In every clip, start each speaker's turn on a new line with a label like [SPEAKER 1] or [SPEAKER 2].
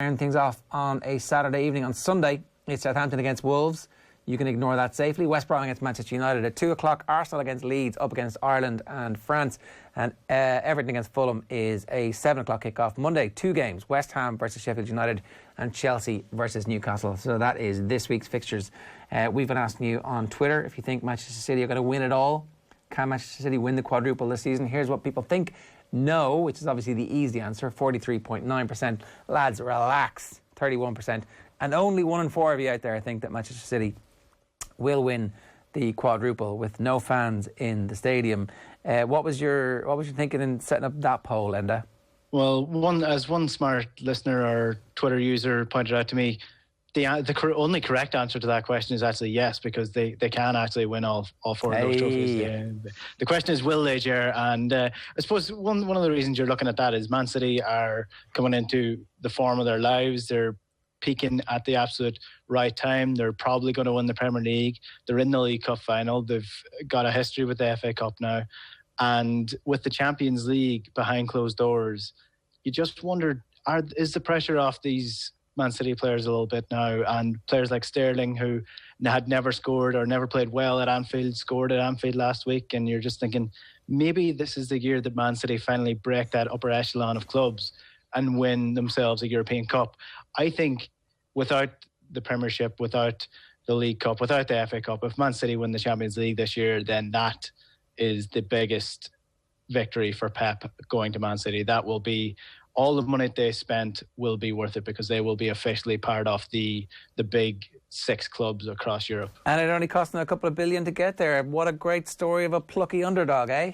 [SPEAKER 1] Round things off on a Saturday evening. On Sunday, it's Southampton against Wolves. You can ignore that safely. West Brom against Manchester United at 2 o'clock. Arsenal against Leeds, up against Ireland and France. And Everton against Fulham is a 7 o'clock kickoff. Monday, 2 games. West Ham versus Sheffield United and Chelsea versus Newcastle. So that is this week's fixtures. We've been asking you on Twitter if you think Manchester City are going to win it all. Can Manchester City win the quadruple this season? Here's what people think. No, which is obviously the easy answer, 43.9%. Lads, relax, 31%. And only 1 in 4 of you out there think that Manchester City will win the quadruple with no fans in the stadium. What was your thinking in setting up that poll, Enda?
[SPEAKER 2] Well, one smart listener or Twitter user pointed out to me, the only correct answer to that question is actually yes, because they can actually win all 4 of those trophies. The question is, will they, Ger? And I suppose one of the reasons you're looking at that is Man City are coming into the form of their lives. They're peaking at the absolute right time. They're probably going to win the Premier League. They're in the League Cup final. They've got a history with the FA Cup now. And with the Champions League behind closed doors, you just wondered, is the pressure off these Man City players a little bit now? And players like Sterling, who had never scored or never played well at Anfield, scored at Anfield last week. And you're just thinking, maybe this is the year that Man City finally break that upper echelon of clubs and win themselves a European Cup. I think without the Premiership, without the League Cup, without the FA Cup, if Man City win the Champions League this year, then that is the biggest victory for Pep going to Man City. That will be, all the money they spent will be worth it, because they will be officially part of the big 6 clubs across Europe. And
[SPEAKER 1] it only cost them a couple of billion to get there. What a great story of a plucky underdog, eh?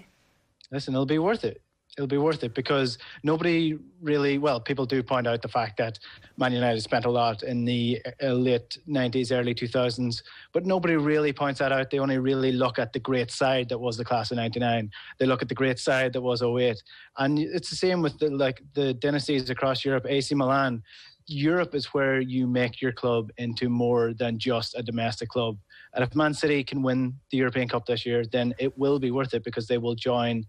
[SPEAKER 2] Listen, it'll be worth it. It'll be worth it, because nobody really, well, people do point out the fact that Man United spent a lot in the late 90s, early 2000s, but nobody really points that out. They only really look at the great side that was the class of 99. They look at the great side that was 08. And it's the same with the dynasties across Europe. AC Milan, Europe is where you make your club into more than just a domestic club. And if Man City can win the European Cup this year, then it will be worth it, because they will join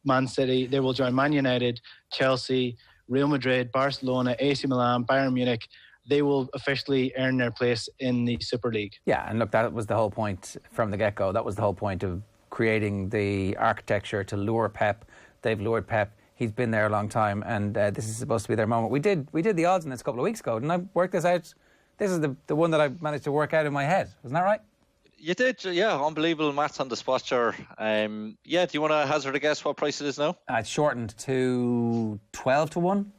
[SPEAKER 2] Man City, they will join Man United, Chelsea, Real Madrid, Barcelona, AC Milan, Bayern Munich. They will officially earn their place in the Super League.
[SPEAKER 1] Yeah, and look, that was the whole point from the get-go. That was the whole point of creating the architecture to lure Pep. They've lured Pep. He's been there a long time, and this is supposed to be their moment. We did the odds on this a couple of weeks ago. Didn't I work this out? This is the one that I managed to work out in my head. Wasn't that right?
[SPEAKER 3] You did, yeah. Unbelievable maths on the spot, sure. Do you want to hazard a guess what price it is now?
[SPEAKER 1] It's shortened to 12 to 1.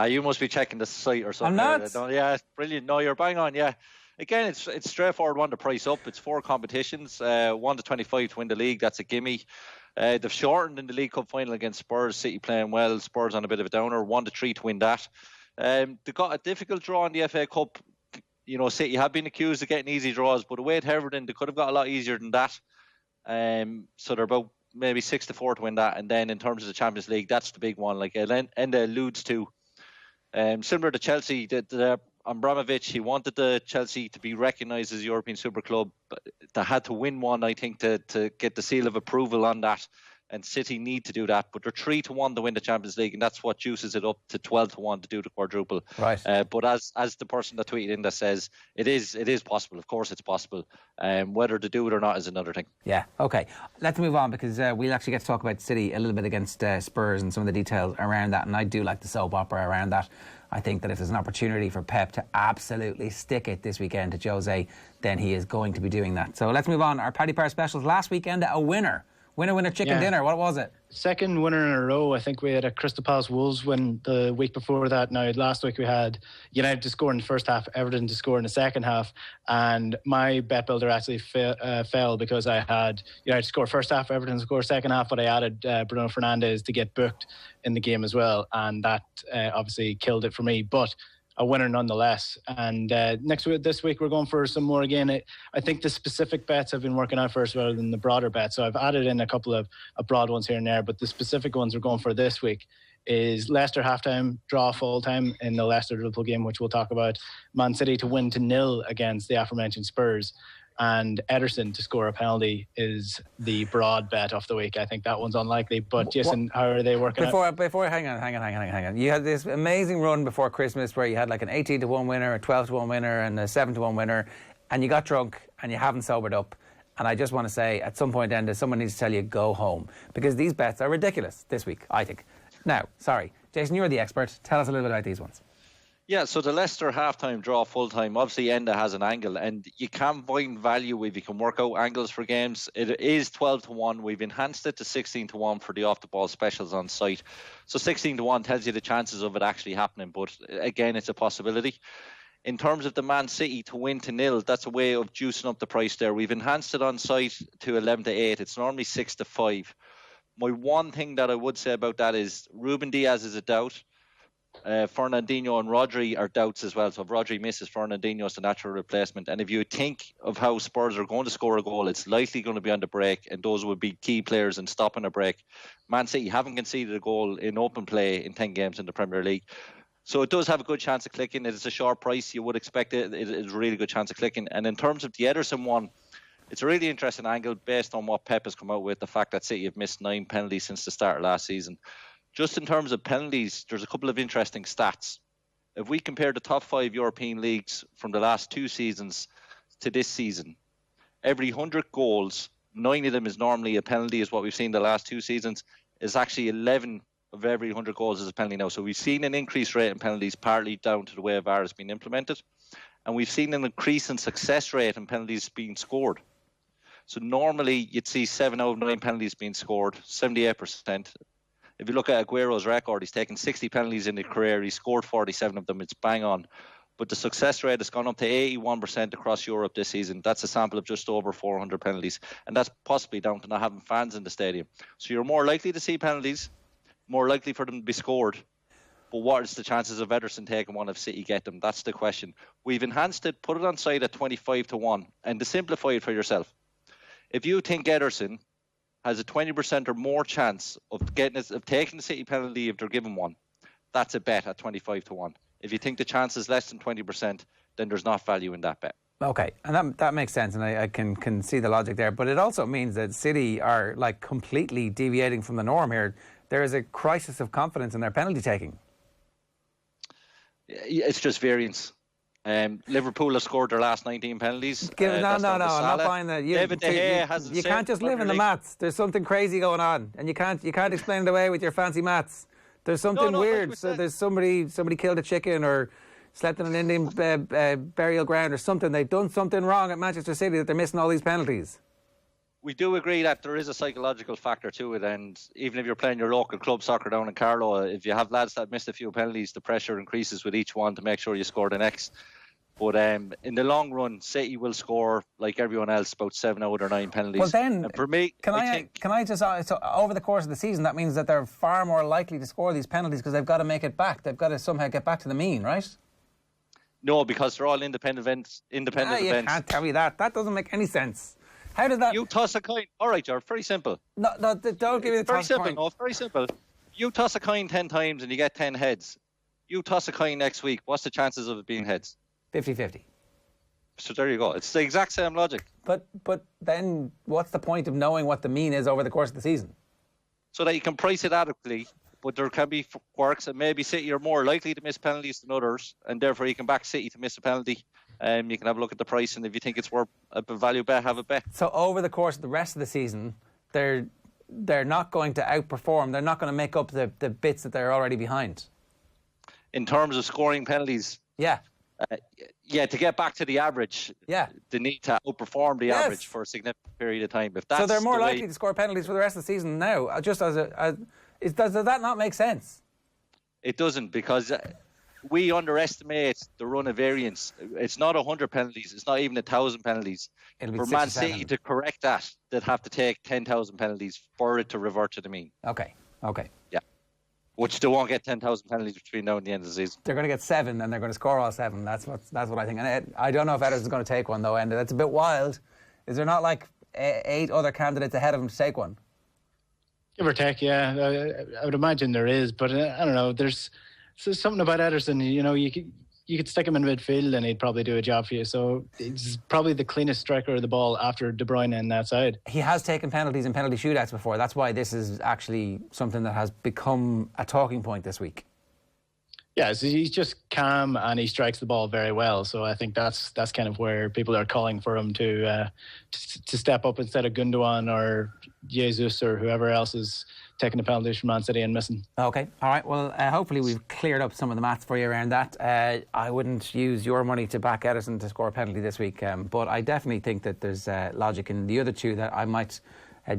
[SPEAKER 3] You must be checking the site or something.
[SPEAKER 1] I'm not.
[SPEAKER 3] Yeah, brilliant. No, you're bang on, yeah. Again, it's straightforward one to price up. It's 4 competitions, 1 to 25 to win the league. That's a gimme. They've shortened in the League Cup final against Spurs. City playing well. Spurs on a bit of a downer. 1 to 3 to win that. They got a difficult draw in the FA Cup. You know, City have been accused of getting easy draws, but away at Everton, they could have got a lot easier than that. So they're about maybe 6 to 4 to win that. And then in terms of the Champions League, that's the big one. Like Enda alludes to, similar to Chelsea, Abramovich, he wanted the Chelsea to be recognised as a European super club. But they had to win one, I think, to get the seal of approval on that. And City need to do that, but they're 3 to 1 to win the Champions League, and that's what juices it up to 12 to 1 to do the quadruple.
[SPEAKER 1] Right.
[SPEAKER 3] But as the person that tweeted in that says, it is possible. Of course, it's possible. Whether to do it or not is another thing.
[SPEAKER 1] Yeah. Okay. Let's move on, because we'll actually get to talk about City a little bit against Spurs and some of the details around that. And I do like the soap opera around that. I think that if there's an opportunity for Pep to absolutely stick it this weekend to Jose, then he is going to be doing that. So let's move on. Our Paddy Power specials last weekend, a winner. Winner, chicken dinner. What was it?
[SPEAKER 2] Second winner in a row. I think we had a Crystal Palace Wolves win the week before that. Now, last week we had United to score in the first half, Everton to score in the second half. And my bet builder actually fell, because I had United to score first half, Everton to score second half, but I added Bruno Fernandes to get booked in the game as well. And that obviously killed it for me. But a winner nonetheless. And this week we're going for some more again. I think the specific bets have been working out for us rather than the broader bets. So I've added in a couple of broad ones here and there, but the specific ones we're going for this week is Leicester halftime, draw full time in the Leicester Liverpool game, which we'll talk about. Man City to win to 0 against the aforementioned Spurs. and Ederson to score a penalty is the broad bet of the week. I think that one's unlikely. But Jason, how are they working out?
[SPEAKER 1] Before, hang on. You had this amazing run before Christmas where you had like an 18-1 winner, a 12-1 winner, and a 7-1 winner, and you got drunk and you haven't sobered up. And I just want to say, at some point, Enda, someone needs to tell you, go home. Because these bets are ridiculous this week, I think. Now, sorry, Jason, you're the expert. Tell us a little bit about these ones.
[SPEAKER 3] Yeah, so the Leicester half-time draw full-time, obviously Enda has an angle, and you can find value if you can work out angles for games. It is 12-1. We've enhanced it to 16-1 for the off-the-ball specials on site. So 16-1 tells you the chances of it actually happening, but again, it's a possibility. In terms of the Man City to win to 0, that's a way of juicing up the price there. We've enhanced it on site to 11-8. It's normally 6-5. My one thing that I would say about that is Ruben Diaz is a doubt. Fernandinho and Rodri are doubts as well. So if Rodri misses, Fernandinho is the natural replacement. And if you think of how Spurs are going to score a goal, it's likely going to be on the break, and those would be key players in stopping a break. Man City haven't conceded a goal in open play in 10 games in the Premier League. So it does have a good chance of clicking. It's a short price. You would expect it. It's a really good chance of clicking. And in terms of the Ederson one, it's a really interesting angle based on what Pep has come out with, the fact that City have missed 9 penalties since the start of last season. Just in terms of penalties, there's a couple of interesting stats. If we compare the top 5 European leagues from the last 2 seasons to this season, every 100 goals, 9 of them is normally a penalty, is what we've seen the last 2 seasons. Is actually 11 of every 100 goals is a penalty now. So we've seen an increased rate in penalties, partly down to the way VAR has been implemented. And we've seen an increase in success rate in penalties being scored. So normally you'd see 7 out of 9 penalties being scored, 78%. If you look at Aguero's record, he's taken 60 penalties in his career. He scored 47 of them. It's bang on. But the success rate has gone up to 81% across Europe this season. That's a sample of just over 400 penalties. And that's possibly down to not having fans in the stadium. So you're more likely to see penalties, more likely for them to be scored. But what is the chances of Ederson taking one if City get them? That's the question. We've enhanced it, put it on site at 25-1. And to simplify it for yourself, if you think Ederson has a 20% or more chance of taking the City penalty if they're given one, that's a bet at 25-1. If you think the chance is less than 20%, then there's not value in that bet.
[SPEAKER 1] Okay, and that makes sense, and I can see the logic there. But it also means that City are like completely deviating from the norm here. There is a crisis of confidence in their penalty taking.
[SPEAKER 3] It's just variance. Liverpool have scored their last 19 penalties.
[SPEAKER 1] No, I'm not buying that. You can't just live in the maths. There's something crazy going on, and you can't explain it away with your fancy maths. There's something weird. So there's somebody killed a chicken or slept in an Indian burial ground or something. They've done something wrong at Manchester City that they're missing all these penalties.
[SPEAKER 3] We do agree that there is a psychological factor to it, and even if you're playing your local club soccer down in Carlow, if you have lads that missed a few penalties, the pressure increases with each one to make sure you score the next. But in the long run, City will score, like everyone else, about 7 out of 9 penalties.
[SPEAKER 1] Well, then,
[SPEAKER 3] and for me,
[SPEAKER 1] can I just so over the course of the season, that means that they're far more likely to score these penalties because they've got to make it back. They've got to somehow get back to the mean, right?
[SPEAKER 3] No, because they're all independent events.
[SPEAKER 1] You can't tell me that. That doesn't make any sense. How did that?
[SPEAKER 3] You toss a coin. All right, George. Very simple.
[SPEAKER 1] No, don't give me the toss
[SPEAKER 3] coin.
[SPEAKER 1] Very simple.
[SPEAKER 3] No, very simple. You toss a coin 10 times and you get 10 heads. You toss a coin next week. What's the chances of it being heads?
[SPEAKER 1] 50-50.
[SPEAKER 3] So there you go. It's the exact same logic.
[SPEAKER 1] But then what's the point of knowing what the mean is over the course of the season?
[SPEAKER 3] So that you can price it adequately, but there can be quirks, and maybe City are more likely to miss penalties than others, and therefore you can back City to miss a penalty. You can have a look at the price, and if you think it's worth a value bet, have a bet.
[SPEAKER 1] So over the course of the rest of the season, they're not going to outperform. They're not going to make up the bits that they're already behind. In
[SPEAKER 3] terms of scoring penalties?
[SPEAKER 1] Yeah.
[SPEAKER 3] To get back to the average, they need to outperform the average for a significant period of time. If that's
[SPEAKER 1] so they're more likely to score penalties for the rest of the season now. Just does that not make sense?
[SPEAKER 3] It doesn't, because we underestimate the run of variance. It's not 100 penalties. It's not even 1,000 penalties. For Man City to correct that, they'd have to take 10,000 penalties for it to revert to the mean.
[SPEAKER 1] Okay.
[SPEAKER 3] Yeah. Which they won't get 10,000 penalties between now and the end of the season.
[SPEAKER 1] They're going to get 7, and they're going to score all 7. That's what I think. And I don't know if Ederson's going to take one, though, Enda. That's a bit wild. Is there not like 8 other candidates ahead of him to take one?
[SPEAKER 2] Give or take, yeah. I would imagine there is, but I don't know. There's something about Ederson. You know, you could stick him in midfield and he'd probably do a job for you. So he's probably the cleanest striker of the ball after De Bruyne in that side.
[SPEAKER 1] He has taken penalties in penalty shootouts before. That's why this is actually something that has become a talking point this week.
[SPEAKER 2] Yeah, so he's just calm and he strikes the ball very well. So I think that's kind of where people are calling for him to step up instead of Gundogan or Jesus or whoever else is taking the penalties from Man City and missing.
[SPEAKER 1] Okay, all right. Well, hopefully we've cleared up some of the maths for you around that. I wouldn't use your money to back Edison to score a penalty this week, but I definitely think that there's logic in the other two that I might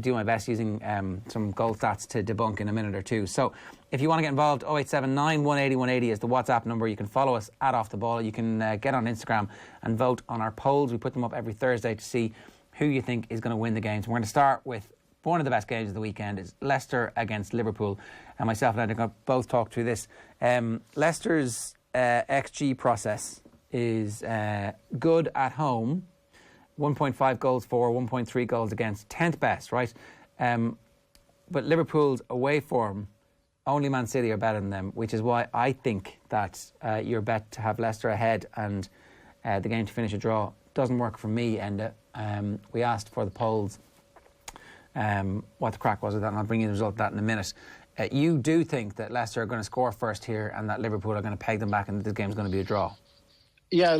[SPEAKER 1] do my best using some goal stats to debunk in a minute or two. So if you want to get involved, 0879 180 180 is the WhatsApp number. You can follow us at Off the Ball. You can get on Instagram and vote on our polls. We put them up every Thursday to see who you think is going to win the games. We're going to start with one of the best games of the weekend. Is Leicester against Liverpool. And myself and I are going to both talk through this. Leicester's XG process is good at home. 1.5 goals for, 1.3 goals against, 10th best, right? But Liverpool's away form, only Man City are better than them, which is why I think that your bet to have Leicester ahead and the game to finish a draw doesn't work for me. And we asked for the polls what the crack was with that, and I'll bring you the result of that in a minute. You do think that Leicester are going to score first here and that Liverpool are going to peg them back and that this game's going to be a draw?
[SPEAKER 2] Yeah,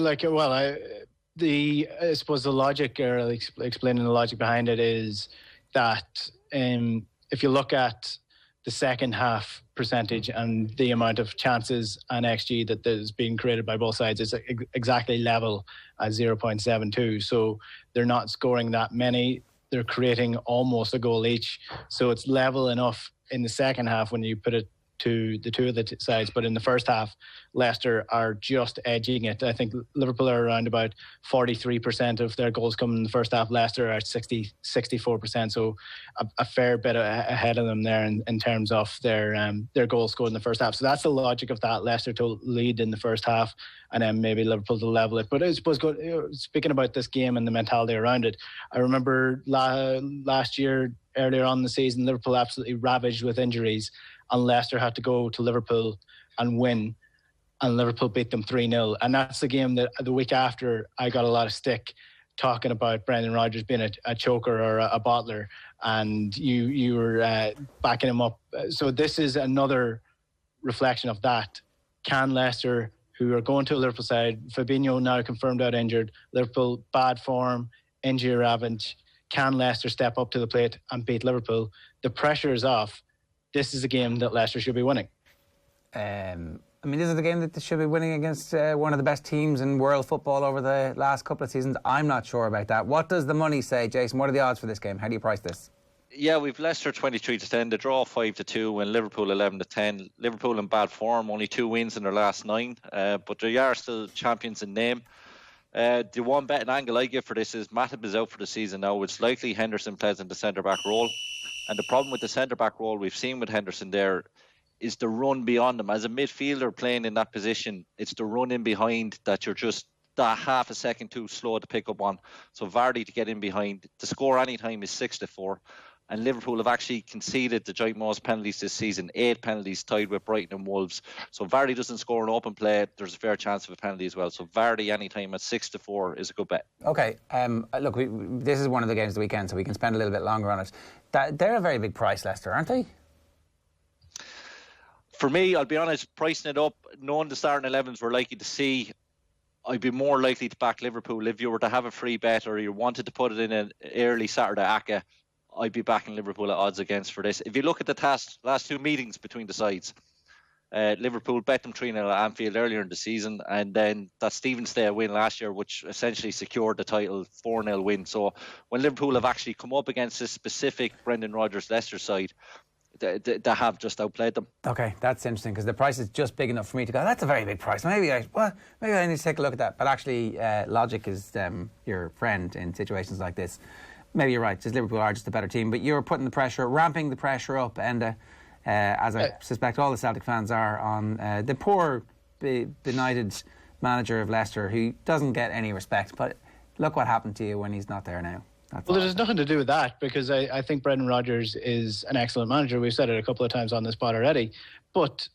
[SPEAKER 2] I suppose the logic, or explaining the logic behind it, is that if you look at the second half percentage and the amount of chances and XG that is being created by both sides, it's exactly level at 0.72. So they're not scoring that many. They're creating almost a goal each. So it's level enough in the second half when you put it to the two of the sides. But in the first half, Leicester are just edging it. I think Liverpool are around about 43% of their goals coming in the first half. Leicester are at 64%. So a fair bit ahead of them there in terms of their goals scored in the first half. So that's the logic of that. Leicester to lead in the first half and then maybe Liverpool to level it. But I suppose speaking about this game and the mentality around it, I remember last year, earlier on in the season, Liverpool absolutely ravaged with injuries, and Leicester had to go to Liverpool and win, and Liverpool beat them 3-0. And that's the game that the week after I got a lot of stick talking about Brendan Rodgers being a choker or a bottler, and you were backing him up. So this is another reflection of that. Can Leicester, who are going to a Liverpool side, Fabinho now confirmed out injured, Liverpool bad form, injury ravage, can Leicester step up to the plate and beat Liverpool? The pressure is off. This is a game that Leicester should be winning.
[SPEAKER 1] This is the game that they should be winning against one of the best teams in world football over the last couple of seasons. I'm not sure about that. What does the money say, Jason? What are the odds for this game? How do you price this?
[SPEAKER 3] Yeah, we've Leicester 23-10, the draw 5-2, and Liverpool 11-10. Liverpool in bad form, only 2 wins in their last 9, but they are still champions in name. The one betting angle I give for this is Matip is out for the season now. It's likely Henderson plays in the centre-back role. And the problem with the centre-back role we've seen with Henderson there is the run beyond him. As a midfielder playing in that position, it's the run in behind that you're just that half a second too slow to pick up on. So Vardy to get in behind. To score any time is 6-4. And Liverpool have actually conceded the joint most penalties this season, 8 penalties tied with Brighton and Wolves. So Vardy doesn't score an open play, there's a fair chance of a penalty as well. So Vardy anytime at 6-4 is a good bet.
[SPEAKER 1] Okay, look, this is one of the games of the weekend, so we can spend a little bit longer on it. They're a very big price, Leicester, aren't they?
[SPEAKER 3] For me, I'll be honest, pricing it up, knowing the starting 11s we're likely to see, I'd be more likely to back Liverpool. If you were to have a free bet or you wanted to put it in an early Saturday ACCA, I'd be backing Liverpool at odds against for this. If you look at the last 2 meetings between the sides, Liverpool bet them 3-0 at Anfield earlier in the season, and then that Stevensdale win last year, which essentially secured the title, 4-0 win. So when Liverpool have actually come up against this specific Brendan Rodgers Leicester side, they have just outplayed them. Okay, that's interesting, because the price is just big enough for me to go, that's a very big price. Maybe I need to take a look at that. But actually, logic is your friend in situations like this. Maybe you're right, just Liverpool are just a better team, but you're putting the pressure, ramping the pressure up, and as I suspect all the Celtic fans are, on the poor, benighted manager of Leicester, who doesn't get any respect. But look what happened to you when he's not there now.
[SPEAKER 2] Well, there's nothing to do with that, because I think Brendan Rodgers is an excellent manager. We've said it a couple of times on this pod already. But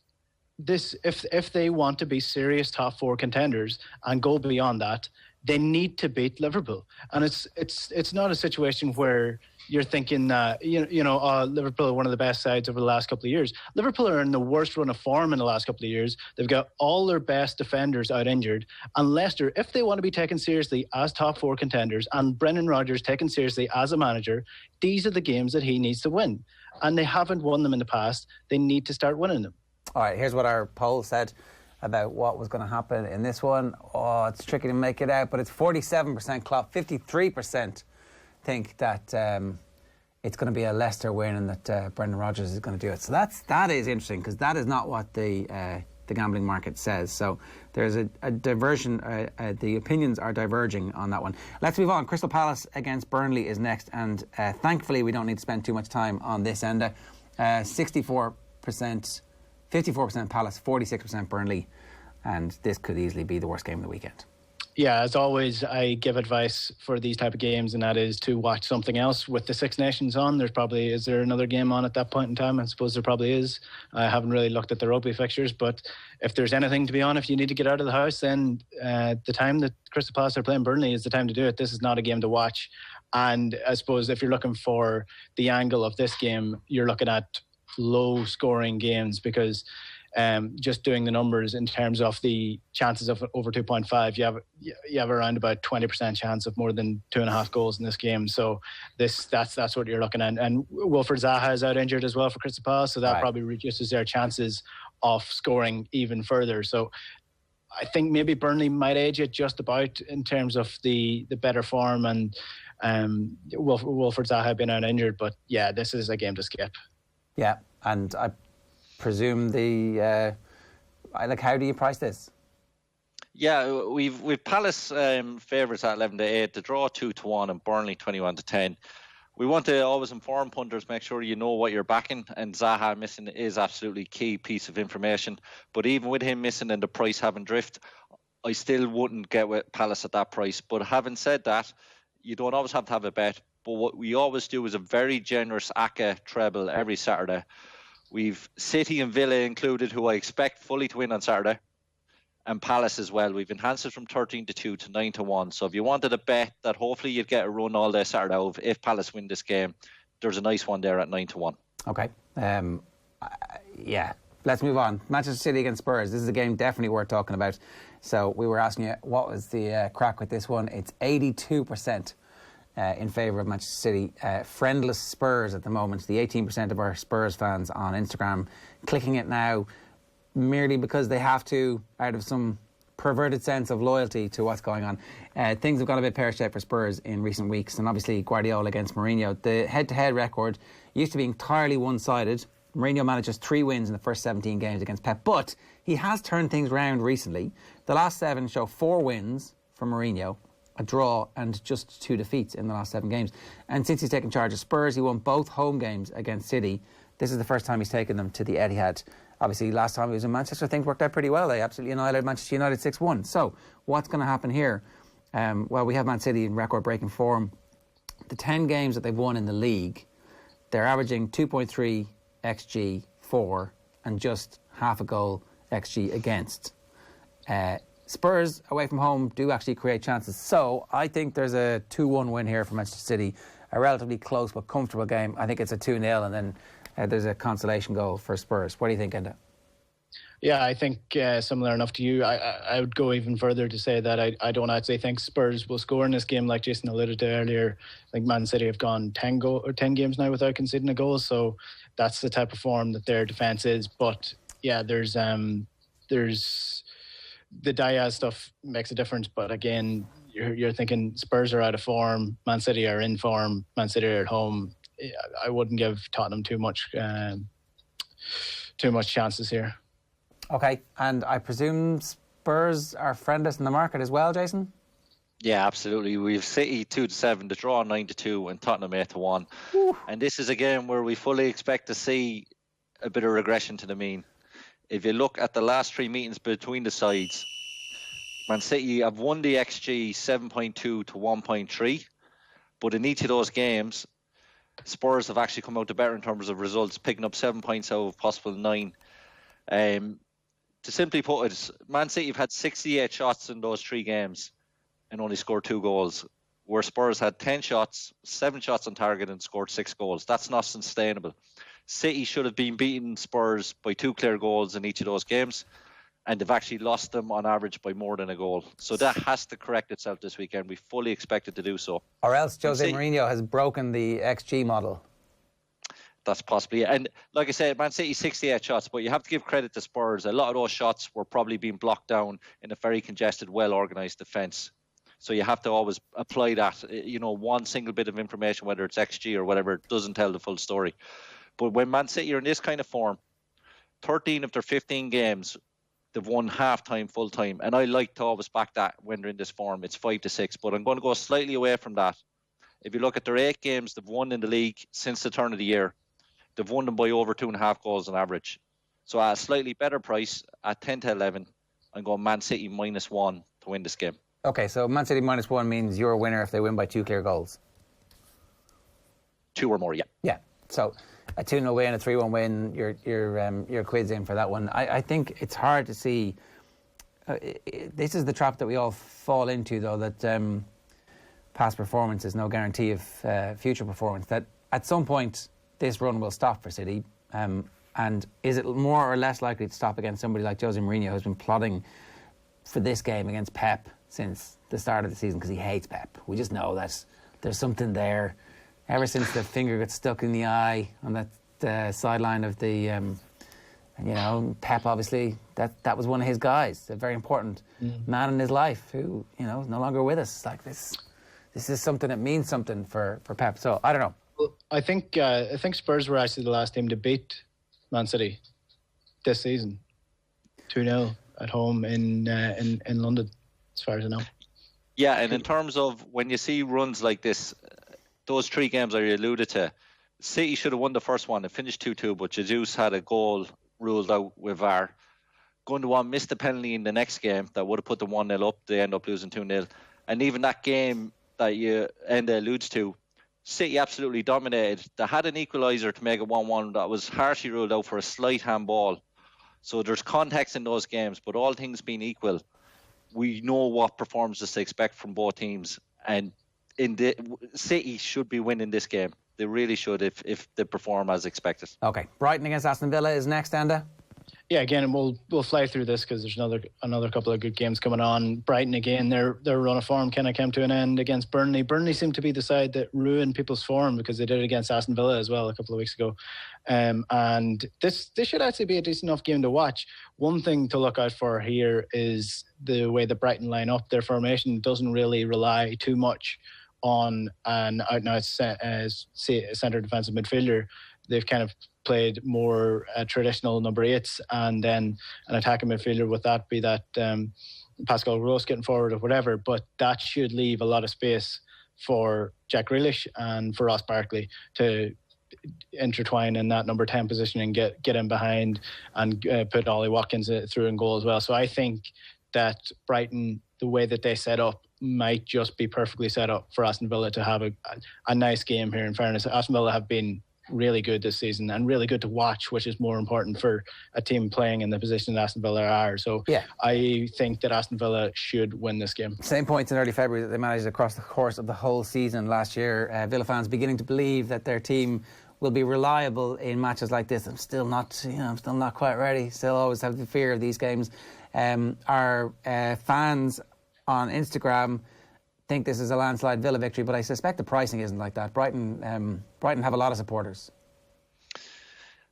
[SPEAKER 2] this, if they want to be serious top four contenders and go beyond that, they need to beat Liverpool. And it's not a situation where you're thinking Liverpool are one of the best sides over the last couple of years. Liverpool are in the worst run of form in the last couple of years. They've got all their best defenders out injured. And Leicester, if they want to be taken seriously as top four contenders and Brendan Rodgers taken seriously as a manager, these are the games that he needs to win. And they haven't won them in the past. They need to start winning them.
[SPEAKER 1] All right, here's what our poll said about what was going to happen in this one. Oh, it's tricky to make it out, but it's 47% Klopp, 53% think that it's going to be a Leicester win and that Brendan Rodgers is going to do it. So that is interesting, because that is not what the gambling market says. So there's a diversion. The opinions are diverging on that one. Let's move on. Crystal Palace against Burnley is next, and thankfully we don't need to spend too much time on this, Enda. 54% Palace, 46% Burnley, and this could easily be the worst game of the weekend.
[SPEAKER 2] Yeah, as always, I give advice for these type of games, and that is to watch something else. With the Six Nations on, is there another game on at that point in time? I suppose there probably is. I haven't really looked at the rugby fixtures, but if there's anything to be on, if you need to get out of the house, then the time that Crystal Palace are playing Burnley is the time to do it. This is not a game to watch. And I suppose if you're looking for the angle of this game, you're looking at low scoring games, because just doing the numbers in terms of the chances of over 2.5, you have around about 20% chance of more than 2.5 goals in this game. So that's what you're looking at. And Wilfred Zaha is out injured as well for Crystal Palace, so that probably reduces their chances of scoring even further. So I think maybe Burnley might edge it just about in terms of the better form, and Wilfred Zaha being out injured. But yeah, this is a game to skip.
[SPEAKER 1] Yeah, and I presume how do you price this?
[SPEAKER 3] Yeah, we've Palace favourites at 11-8, the draw 2-1, and Burnley 21-10. We want to always inform punters, make sure you know what you're backing, and Zaha missing is absolutely key piece of information. But even with him missing and the price having drift, I still wouldn't get with Palace at that price. But having said that, you don't always have to have a bet. But what we always do is a very generous ACCA treble every Saturday. We've City and Villa included, who I expect fully to win on Saturday, and Palace as well. We've enhanced it from 13-2 to 9-1. So if you wanted a bet that hopefully you'd get a run all day Saturday of if Palace win this game, there's a nice one there at 9-1.
[SPEAKER 1] Okay. Yeah. Let's move on. Manchester City against Spurs. This is a game definitely worth talking about. So we were asking you, what was the crack with this one? It's 82% in favour of Manchester City. Friendless Spurs at the moment. The 18% of our Spurs fans on Instagram clicking it now merely because they have to, out of some perverted sense of loyalty to what's going on. Things have got a bit pear-shaped for Spurs in recent weeks, and obviously Guardiola against Mourinho. The head-to-head record used to be entirely one-sided. Mourinho manages 3 wins in the first 17 games against Pep, but he has turned things around recently. The last 7 show 4 wins for Mourinho, a draw and just 2 defeats in the last 7 games. And since he's taken charge of Spurs, he won both home games against City. This is the first time he's taken them to the Etihad. Obviously, last time he was in Manchester, things worked out pretty well. They absolutely annihilated Manchester United 6-1. So, what's going to happen here? Well, we have Man City in record-breaking form. The 10 games that they've won in the league, they're averaging 2.3 XG for and just half a goal XG against. Spurs away from home do actually create chances. So I think there's a 2-1 win here for Manchester City. A relatively close but comfortable game. I think it's a 2-0 and then there's a consolation goal for Spurs. What do you think, Enda?
[SPEAKER 2] Yeah, I think similar enough to you. I would go even further to say that I don't actually think Spurs will score in this game, like Jason alluded to earlier. I think Man City have gone 10 games now without conceding a goal, so that's the type of form that their defence is. But yeah, there's the Diaz stuff makes a difference. But again, you're thinking Spurs are out of form, Man City are in form, Man City are at home. I wouldn't give Tottenham too much chances here.
[SPEAKER 1] Okay, and I presume Spurs are friendless in the market as well, Jason?
[SPEAKER 3] Yeah, absolutely. We've City 2-7, the draw 9-2, and Tottenham 8-1. And this is a game where we fully expect to see a bit of regression to the mean. If you look at the last 3 meetings between the sides, Man City have won the XG 7.2 to 1.3, but in each of those games, Spurs have actually come out the better in terms of results, picking up 7 points out of possible 9. to simply put it, Man City have had 68 shots in those 3 games and only scored 2 goals, where Spurs had 10 shots, 7 shots on target and scored 6 goals. That's not sustainable. City should have been beating Spurs by 2 clear goals in each of those games, and they've actually lost them on average by more than a goal. So that has to correct itself this weekend. We fully expect it to do so.
[SPEAKER 1] Or else Jose Mourinho has broken the XG model.
[SPEAKER 3] That's possibly it. And like I said, Man City 68 shots, but you have to give credit to Spurs. A lot of those shots were probably being blocked down in a very congested, well-organised defence. So you have to always apply that. One single bit of information, whether it's XG or whatever, doesn't tell the full story. But when Man City are in this kind of form, 13 of their 15 games, they've won half-time, full-time. And I like to always back that when they're in this form. It's 5-6. But I'm going to go slightly away from that. If you look at their 8 games they've won in the league since the turn of the year, they've won them by over 2.5 goals on average. So at a slightly better price, at 10-11, I'm going Man City -1 to win this game.
[SPEAKER 1] Okay, so Man City -1 means you're a winner if they win by 2 clear goals.
[SPEAKER 3] 2 or more, yeah.
[SPEAKER 1] Yeah. So a 2-0 win, a 3-1 win, your quid's in for that one. I think it's hard to see. This is the trap that we all fall into, though, that past performance is no guarantee of future performance. That at some point this run will stop for City. And is it more or less likely to stop against somebody like Jose Mourinho, who's been plotting for this game against Pep since the start of the season because he hates Pep? We just know that there's something there. Ever since the finger got stuck in the eye on that sideline of the, Pep, obviously, that was one of his guys, a very important man in his life who, is no longer with us. It's like this is something that means something for Pep. So, I don't know.
[SPEAKER 2] Well, I think Spurs were actually the last team to beat Man City this season. 2-0 at home in London, as far as I know.
[SPEAKER 3] Yeah, and in terms of when you see runs like this, those 3 games I alluded to, City should have won the first one. It finished 2-2, but Jesus had a goal ruled out with VAR. Gundogan missed the penalty in the next game that would have put them 1-0 up. They end up losing 2-0. And even that game that Enda alludes to, City absolutely dominated. They had an equaliser to make it 1-1 that was harshly ruled out for a slight handball. So there's context in those games, but all things being equal, we know what performances to expect from both teams. And City should be winning this game. They really should if they perform as expected.
[SPEAKER 1] Okay, Brighton against Aston Villa is next, Enda.
[SPEAKER 2] Yeah, again, we'll fly through this because there's another couple of good games coming on. Brighton again, their run of form kind of came to an end against Burnley. Burnley seemed to be the side that ruined people's form because they did it against Aston Villa as well a couple of weeks ago. And this should actually be a decent enough game to watch. One thing to look out for here is the way the Brighton line up. Their formation doesn't really rely too much on an out-and-out centre defensive midfielder. They've kind of played more traditional number 8s and then an attacking midfielder with that, be that Pascal Gross getting forward or whatever. But that should leave a lot of space for Jack Grealish and for Ross Barkley to intertwine in that number 10 position and get in behind and put Ollie Watkins through in goal as well. So I think that Brighton, the way that they set up, might just be perfectly set up for Aston Villa to have a nice game here. In fairness, Aston Villa have been really good this season and really good to watch, which is more important for a team playing in the position that Aston Villa are. So yeah, I think that Aston Villa should win this game.
[SPEAKER 1] Same points in early February that they managed across the course of the whole season last year. Villa fans beginning to believe that their team will be reliable in matches like this. I'm still not quite ready. Still always have the fear of these games. Our fans on Instagram think this is a landslide Villa victory, but I suspect the pricing isn't like that. Brighton have a lot of supporters.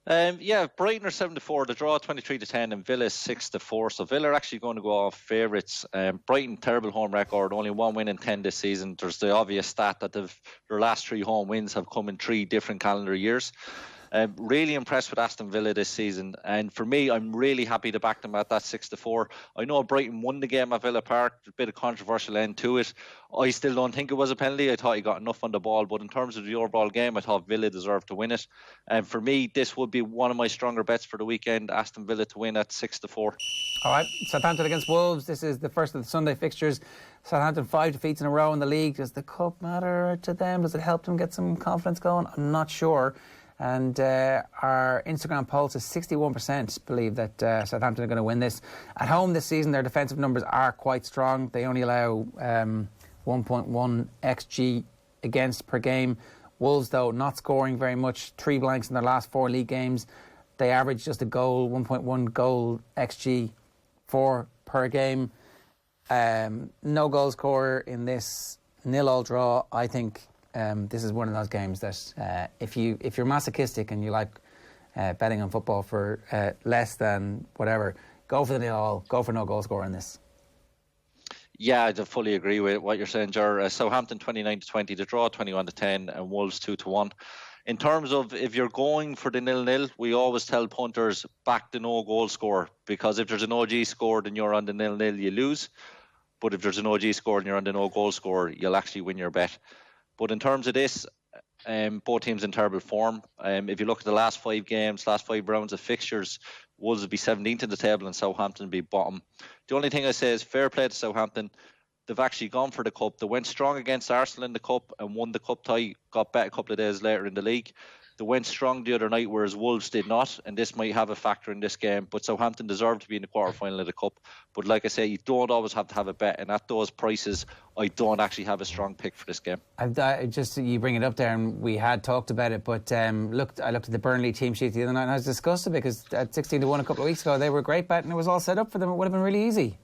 [SPEAKER 3] Brighton are 7-4. The draw 23-10, and Villa 6-4. So Villa are actually going to go off favourites. Brighton, terrible home record, only 1 win in 10 this season. There's the obvious stat that their last 3 home wins have come in 3 different calendar years. Really impressed with Aston Villa this season, and for me, I'm really happy to back them at that 6-4. I know Brighton won the game at Villa Park, a bit of controversial end to it. I still don't think it was a penalty. I thought he got enough on the ball, but in terms of the overall game, I thought Villa deserved to win it. And for me, this would be one of my stronger bets for the weekend, Aston Villa to win at 6-4.
[SPEAKER 1] All right, Southampton against Wolves. This is the first of the Sunday fixtures. Southampton 5 defeats in a row in the league. Does the cup matter to them? Does it help them get some confidence going? I'm not sure. And our Instagram poll says 61% believe that Southampton are going to win this. At home this season, their defensive numbers are quite strong. They only allow 1.1 XG against per game. Wolves, though, not scoring very much. 3 blanks in their last 4 league games. They average just a goal, 1.1 goal XG per game. No goal scorer in this 0-0 draw. I think this is one of those games that if you're masochistic and you like betting on football for less than whatever, go for the 0-0, go for no goal scorer in this.
[SPEAKER 3] Yeah, I fully agree with what you're saying, Ger. Southampton 29-20, the draw 21-10, and Wolves 2-1. In terms of if you're going for the 0-0, we always tell punters back the no goal score, because if there's an OG scored and you're on the 0-0, you lose. But if there's an OG scored and you're on the no goal score, you'll actually win your bet. But in terms of this, both teams in terrible form. If you look at the last 5 games, last 5 rounds of fixtures, Wolves will be 17th in the table and Southampton will be bottom. The only thing I say is fair play to Southampton. They've actually gone for the cup. They went strong against Arsenal in the cup and won the cup tie, got bet a couple of days later in the league. They went strong the other night, whereas Wolves did not, and this might have a factor in this game. But Southampton deserve to be in the quarter-final of the cup. But like I say, you don't always have to have a bet, and at those prices, I don't actually have a strong pick for this game.
[SPEAKER 1] Just you bring it up there, and we had talked about it, but I looked at the Burnley team sheet the other night, and I was disgusted because at 16-1 a couple of weeks ago, they were a great bet, and it was all set up for them. It would have been really easy.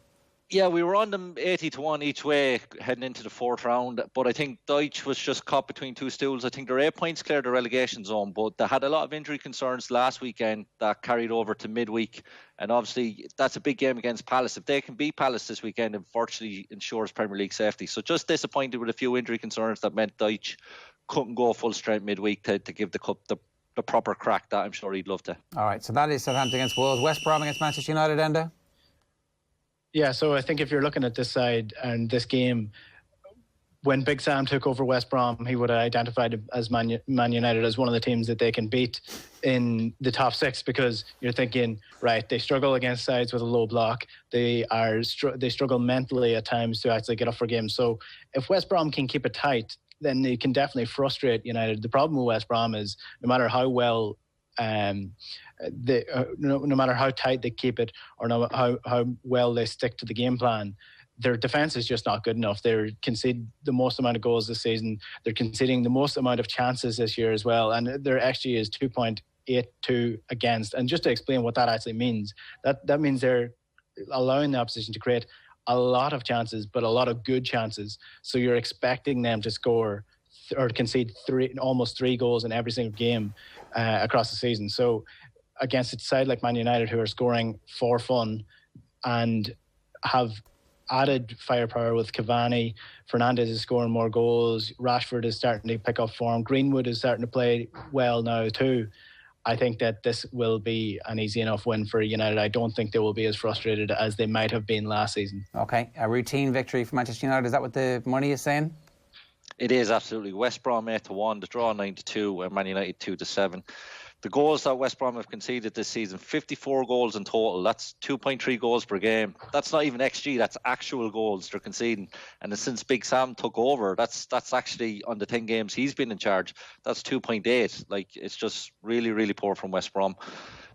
[SPEAKER 3] Yeah, we were on them 80-1 each way heading into the 4th round, but I think Deutsch was just caught between 2 stools. I think they're 8 points clear of the relegation zone, but they had a lot of injury concerns last weekend that carried over to midweek, and obviously that's a big game against Palace. If they can beat Palace this weekend, it virtually ensures Premier League safety. So just disappointed with a few injury concerns that meant Deutsch couldn't go full strength midweek to give the cup the proper crack that I'm sure he'd love to.
[SPEAKER 1] All right, so that is Southampton against Wolves. West Brom against Manchester United, Enda?
[SPEAKER 2] Yeah, so I think if you're looking at this side and this game, when Big Sam took over West Brom, he would have identified as Man United as one of the teams that they can beat in the top 6, because you're thinking, right, they struggle against sides with a low block. They struggle mentally at times to actually get up for games. So if West Brom can keep it tight, then they can definitely frustrate United. The problem with West Brom is no matter how well no matter how tight they keep it or how well they stick to the game plan, their defence is just not good enough. They're conceding the most amount of goals this season. They're conceding the most amount of chances this year as well. And their XG is 2.82 against. And just to explain what that actually means, that means they're allowing the opposition to create a lot of chances, but a lot of good chances. So you're expecting them to score or concede almost 3 goals in every single game across the season. So against a side like Man United, who are scoring for fun and have added firepower with Cavani, Fernandes is scoring more goals, Rashford is starting to pick up form, Greenwood is starting to play well now too. I think that this will be an easy enough win for United. I don't think they will be as frustrated as they might have been last season.
[SPEAKER 1] Okay, a routine victory for Manchester United. Is that what the money is saying?
[SPEAKER 3] It is, absolutely. West Brom 8-1, the draw 9-2, and Man United 2-7. The goals that West Brom have conceded this season, 54 goals in total. That's 2.3 goals per game. That's not even XG, that's actual goals they're conceding. And since Big Sam took over, that's actually on the 10 games he's been in charge, that's 2.8. Like, it's just really, really poor from West Brom.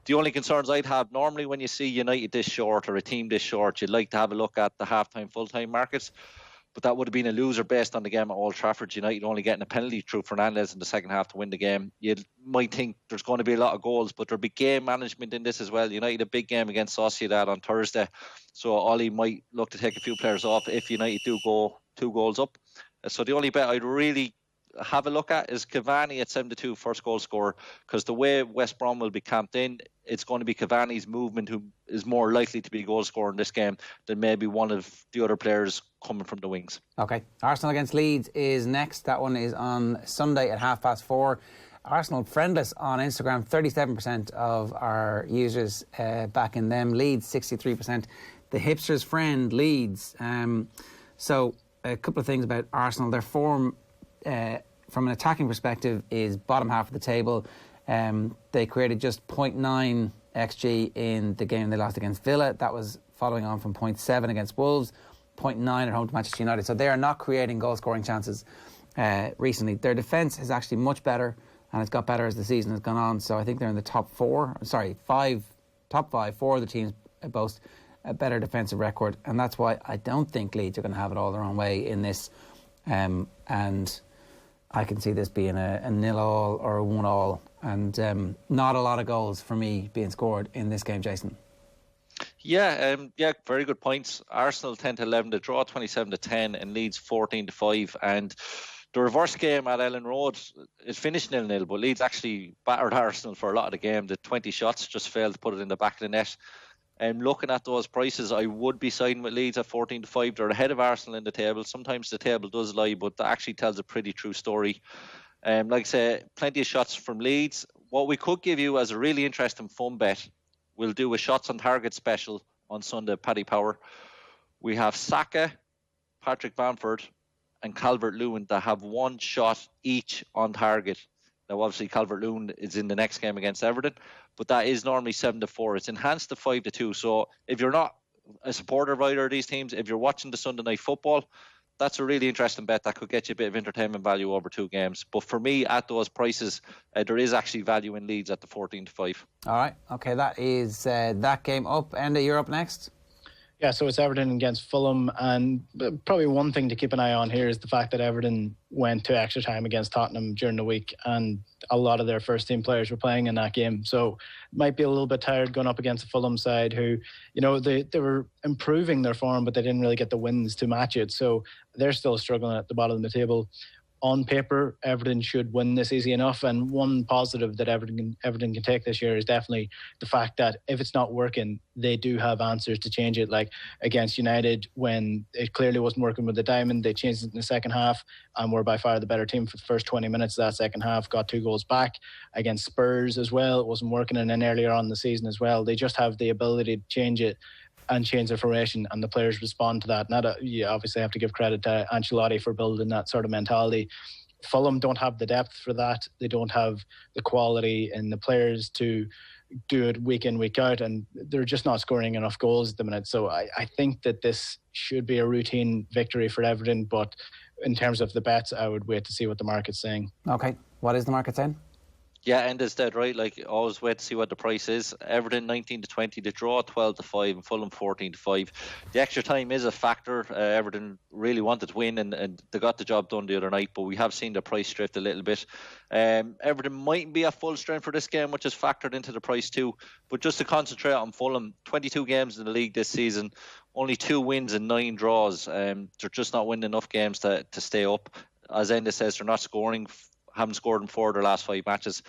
[SPEAKER 3] The only concerns I'd have, normally when you see United this short or a team this short, you'd like to have a look at the half-time, full-time markets. But that would have been a loser based on the game at Old Trafford. United only getting a penalty through Fernandes in the second half to win the game. You might think there's going to be a lot of goals, but there'll be game management in this as well. United a big game against Sociedad on Thursday, so Ollie might look to take a few players off if United do go 2 goals up. So the only bet I'd really have a look at is Cavani at 7-2 first goal scorer, because the way West Brom will be camped in, it's going to be Cavani's movement who is more likely to be goal scorer in this game than maybe one of the other players coming from the wings.
[SPEAKER 1] Okay, Arsenal against Leeds is next. That one is on Sunday at 4:30. Arsenal friendless on Instagram, 37% of our users back in them. Leeds 63%. The hipsters' friend Leeds. So a couple of things about Arsenal. Their form from an attacking perspective is bottom half of the table. They created just 0.9 XG in the game they lost against Villa. That was following on from 0.7 against Wolves, 0.9 at home to Manchester United. So they are not creating goal-scoring chances recently. Their defence is actually much better and it's got better as the season has gone on. So I think they're in the top five. 4 of the teams boast a better defensive record, and that's why I don't think Leeds are going to have it all their own way in this. And I can see this being a 0-0 or a 1-1, and not a lot of goals for me being scored in this game, Jason.
[SPEAKER 3] Yeah, very good points. Arsenal 10-11 to draw, 27-10, and Leeds 14-5. And the reverse game at Ellen Road is finished 0-0, but Leeds actually battered Arsenal for a lot of the game. The 20 shots just failed to put it in the back of the net. Looking at those prices, I would be siding with Leeds at 14-5. They're ahead of Arsenal in the table. Sometimes the table does lie, but that actually tells a pretty true story. Like I say, plenty of shots from Leeds. What we could give you as a really interesting fun bet, we'll do a shots on target special on Sunday, Paddy Power. We have Saka, Patrick Bamford, and Calvert-Lewin that have one shot each on target. Now, obviously, Calvert-Lewin is in the next game against Everton, but that is normally 7-4. It's enhanced to 5-2. So if you're not a supporter of either of these teams, if you're watching the Sunday night football, that's a really interesting bet that could get you a bit of entertainment value over 2 games. But for me, at those prices, there is actually value in Leeds at the 14-5.
[SPEAKER 1] All right. Okay, that is that game up. Enda, you're up next.
[SPEAKER 2] Yeah, so it's Everton against Fulham, and probably one thing to keep an eye on here is the fact that Everton went to extra time against Tottenham during the week, and a lot of their first team players were playing in that game. So might be a little bit tired going up against the Fulham side who, they were improving their form, but they didn't really get the wins to match it. So they're still struggling at the bottom of the table. On paper, Everton should win this easy enough. And one positive that Everton can take this year is definitely the fact that if it's not working, they do have answers to change it. Like against United, when it clearly wasn't working with the diamond, they changed it in the second half and were by far the better team for the first 20 minutes of that second half, got 2 goals back. Against Spurs as well, it wasn't working. And then earlier on in the season as well, they just have the ability to change it and change their formation, and the players respond to that. You obviously have to give credit to Ancelotti for building that sort of mentality. Fulham don't have the depth for that. They don't have the quality in the players to do it week in, week out, and they're just not scoring enough goals at the minute. So I think that this should be a routine victory for Everton, but in terms of the bets, I would wait to see what the market's saying.
[SPEAKER 1] Okay, what is the market saying?
[SPEAKER 3] Yeah, Enda's dead right. Like, always wait to see what the price is. Everton 19-20 to draw, 12-5, and Fulham 14-5. The extra time is a factor. Everton really wanted to win, and they got the job done the other night, but we have seen the price drift a little bit. Everton mightn't be at full strength for this game, which is factored into the price too. But just to concentrate on Fulham, 22 games in the league this season, only 2 wins and 9 draws. They're just not winning enough games to stay up. As Enda says, they're not scoring. Haven't scored in 4 of their last 5 matches.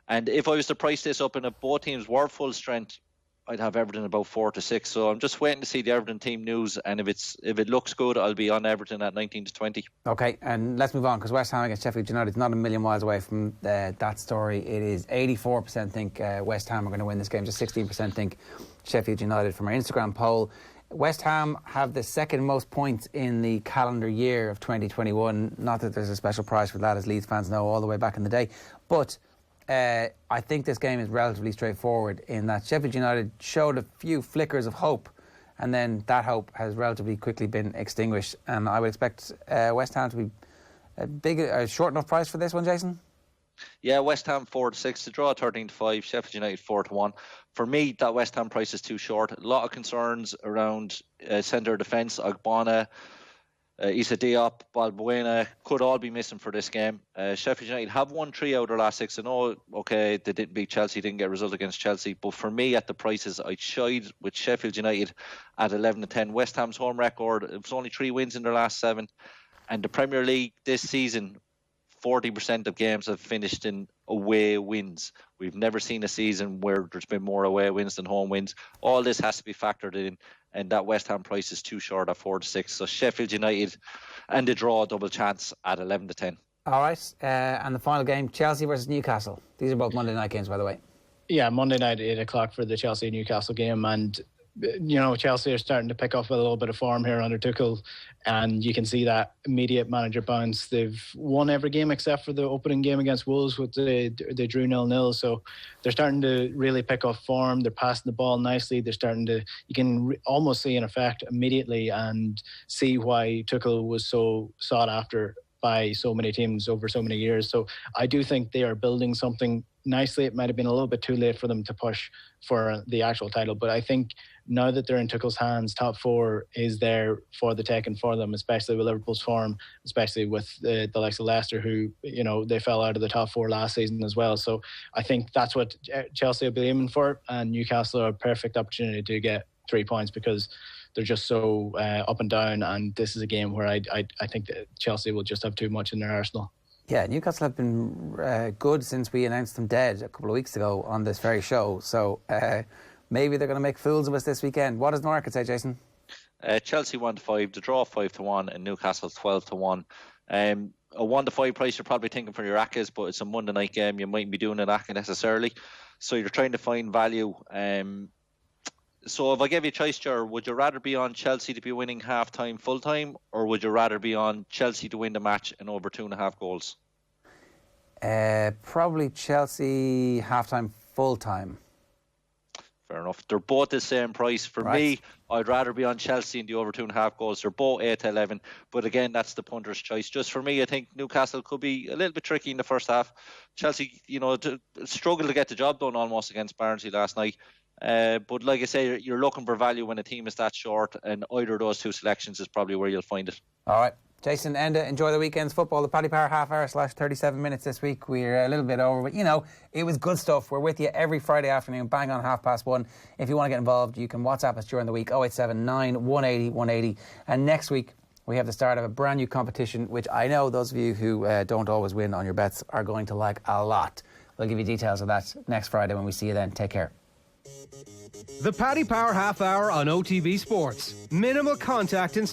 [SPEAKER 3] And if I was to price this up and if both teams were full strength, I'd have Everton about 4-6. So I'm just waiting to see the Everton team news, and if it looks good, I'll be on Everton at 19-20.
[SPEAKER 1] Okay, and let's move on, because West Ham against Sheffield United is not a million miles away from that story. It is 84% think West Ham are going to win this game, just 16% think Sheffield United from our Instagram poll. West Ham have the second most points in the calendar year of 2021. Not that there's a special prize for that, as Leeds fans know, all the way back in the day. But I think this game is relatively straightforward in that Sheffield United showed a few flickers of hope, and then that hope has relatively quickly been extinguished. And I would expect West Ham to be a short enough price for this one, Jason?
[SPEAKER 3] Yeah, West Ham 4-6 to draw, 13-5. Sheffield United 4-1. For me, that West Ham price is too short. A lot of concerns around centre defence. Agbana, Issa Diop, Balbuena could all be missing for this game. Sheffield United have won 3 out of their last 6. I know, okay, they didn't beat Chelsea, didn't get a result against Chelsea, but for me, at the prices, I'd shied with Sheffield United at 11-10. West Ham's home record, it was only 3 wins in their last 7. And the Premier League this season, 40% of games have finished in away wins. We've never seen a season where there's been more away wins than home wins. All this has to be factored in, and that West Ham price is too short at 4-6. So Sheffield United and the draw double chance at 11-10.
[SPEAKER 1] All right, and the final game, Chelsea versus Newcastle. These are both Monday night games, by the way.
[SPEAKER 2] Yeah, Monday night at 8 o'clock for the Chelsea-Newcastle game, and Chelsea are starting to pick up a little bit of form here under Tuchel, and you can see that immediate manager bounce. They've won every game except for the opening game against Wolves, which they drew 0-0. So they're starting to really pick up form. They're passing the ball nicely. They're starting to, you can almost see an effect immediately and see why Tuchel was so sought after by so many teams over so many years. So I do think they are building something nicely. It might have been a little bit too late for them to push for the actual title, but I think now that they're in Tuchel's hands, top four is there for the taking for them, especially with Liverpool's form, especially with the likes of Leicester, who, they fell out of the top four last season as well. So I think that's what Chelsea will be aiming for, and Newcastle are a perfect opportunity to get 3 points because they're just so up and down, and this is a game where I think that Chelsea will just have too much in their arsenal.
[SPEAKER 1] Yeah, Newcastle have been good since we announced them dead a couple of weeks ago on this very show. So maybe they're going to make fools of us this weekend. What does the market say, Jason?
[SPEAKER 3] Chelsea 1-5, the draw 5-1, and Newcastle 12-1. A 1-5 price you're probably thinking for your Akas, but it's a Monday night game. You mightn't be doing an Aka necessarily, so you're trying to find value. So if I gave you a choice, Ger, would you rather be on Chelsea to be winning half-time, full-time, or would you rather be on Chelsea to win the match and over 2.5 goals?
[SPEAKER 1] Probably Chelsea half-time, full-time.
[SPEAKER 3] Fair enough. They're both the same price. For me, I'd rather be on Chelsea in the over 2.5 goals. They're both 8-11. But again, that's the punter's choice. Just for me, I think Newcastle could be a little bit tricky in the first half. Chelsea, struggled to get the job done almost against Barnsley last night. But like I say, you're looking for value when a team is that short, and either of those two selections is probably where you'll find it.
[SPEAKER 1] All right. Jason, Enda, enjoy the weekend's football. The Paddy Power half hour / 37 minutes this week. We're a little bit over, but it was good stuff. We're with you every Friday afternoon, bang on 1:30. If you want to get involved, you can WhatsApp us during the week, 0879 180 180. And next week, we have the start of a brand new competition, which I know those of you who don't always win on your bets are going to like a lot. We'll give you details of that next Friday when we see you then. Take care.
[SPEAKER 4] The Paddy Power half hour on OTB Sports. Minimal contact instead.